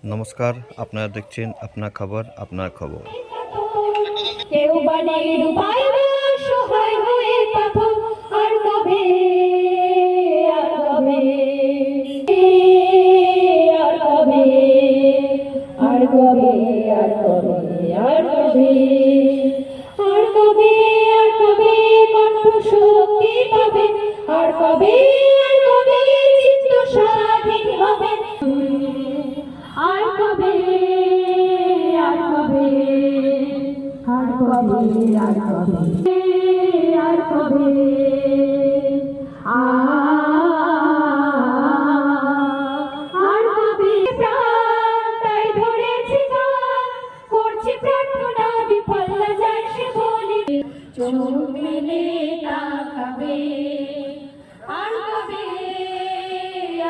নমস্কার, আপনারা দেখছেন আপনার খবর আপনার খবর। কেউ বাড়ির বাইরে সহায় হয়ে পাবো আর কবে আর কবে আর কবে আর কবে আর কবে আর কবে আর কবে আর কবে কণ্ঠ শক্তি পাবে আর কবে চিত্ত স্বাধীন হবে আর কবে আর কবে আর কবে আর কবে আর কবে আর কবে তাই ধরেছি গান করছি প্রার্থনা বিফল যায় সে বলি চোখ মেলে তাকাবে আর কবে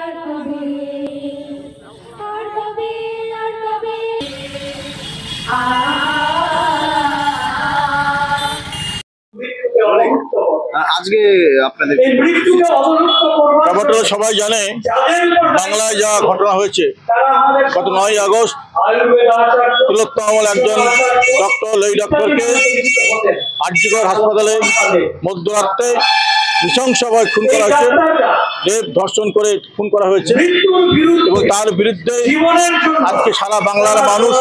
আর কবে আর কবে আর কবে আজকে আপনাদের ব্যাপারটা সবাই জানে, বাংলায় যা ঘটনা হয়েছে গত 9ই আগস্ট তিলোত্তমাল একজন ডক্টর লেডি ডক্টরকে আরজিকর হাসপাতালে মধ্যরাত্রে নৃশংসভাবে খুন করা হয়েছে, রেপ ধর্ষণ করে খুন করা হয়েছে এবং তার বিরুদ্ধে আজকে সারা বাংলার মানুষ,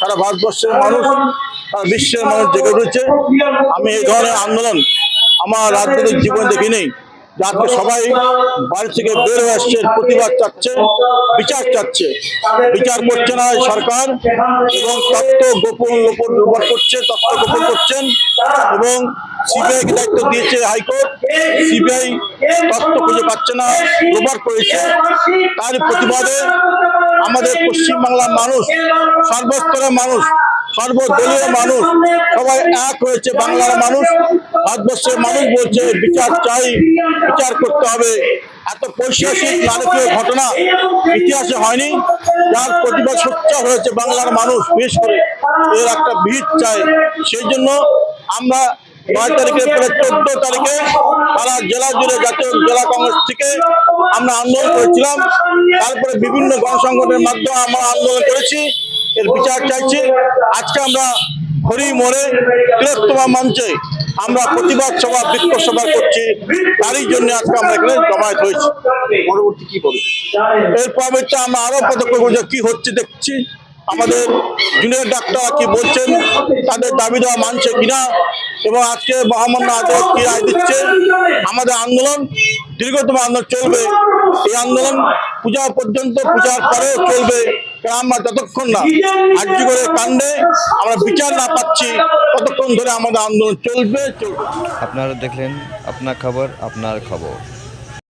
সারা ভারতবর্ষের মানুষ, সারা বিশ্বের মানুষ জেগে উঠেছে। আমি এই ধরনের আন্দোলন আমার রাজনৈতিক জীবন দেখিনি। আজকে সবাই বাড়ি থেকে বের হয়ে আসছে, প্রতিবাদ চাচ্ছে, বিচার চাচ্ছে। বিচার করছে না সরকার এবং তথ্য গোপন করছেন এবং সিবিআইকে দায়িত্ব দিয়েছে হাইকোর্ট। সিবিআই তথ্য খুঁজে পাচ্ছে না, রোববার করেছে। তার প্রতিবাদে আমাদের পশ্চিমবাংলার মানুষ, সর্বস্তরের মানুষ, সর্বদলীয় মানুষ সবাই এক হয়েছে। বাংলার মানুষ, ভারতবর্ষের মানুষ বলছে বিচার চাই, বিচার করতে হবে। এত পৈশাচিক নারকীয় ঘটনা ইতিহাসে হয়নি, যার প্রতিবাদ সোচ্চার হয়েছে বাংলার মানুষ। বিশেষ করে এর একটা ভিত চাই। সেই জন্য আমরা 9 তারিখের পরে 14 তারিখে সারা জেলা জুড়ে জাতীয় জেলা কংগ্রেস থেকে আমরা আন্দোলন করেছিলাম। তারপরে বিভিন্ন গণসংগঠনের মাধ্যমে আমরা আন্দোলন করেছি, এর বিচার চাইছি। আজকে আমরা হরি মোড়ে তিলোত্তমা মঞ্চে আমরা প্রতিবাদ সভা, বিক্ষোভ সভা করছি। তারই জন্য আজকে আমরা এখানে জমায়েত হয়েছি। পরবর্তী কি বলবে? এরপর আমরা আরো পদক্ষেপ কি হচ্ছে দেখছি। আমাদের জুনিয়র ডাক্তাররা কি বলছেন, তাদের দাবি দেওয়া মানছে কিনা এবং আজকে মহামান্য আদালত কি রায় দিচ্ছে। আমাদের আন্দোলন দীর্ঘতম আন্দোলন চলবে। এই আন্দোলন পূজা পর্যন্ত, পূজার পরেও চলবে। আমরা যতক্ষণ না আরজিকর কাণ্ডে আমরা বিচার না পাচ্ছি ততক্ষণ ধরে আমাদের আন্দোলন চলবে। আপনারা দেখলেন আপনার খবর আপনার খবর।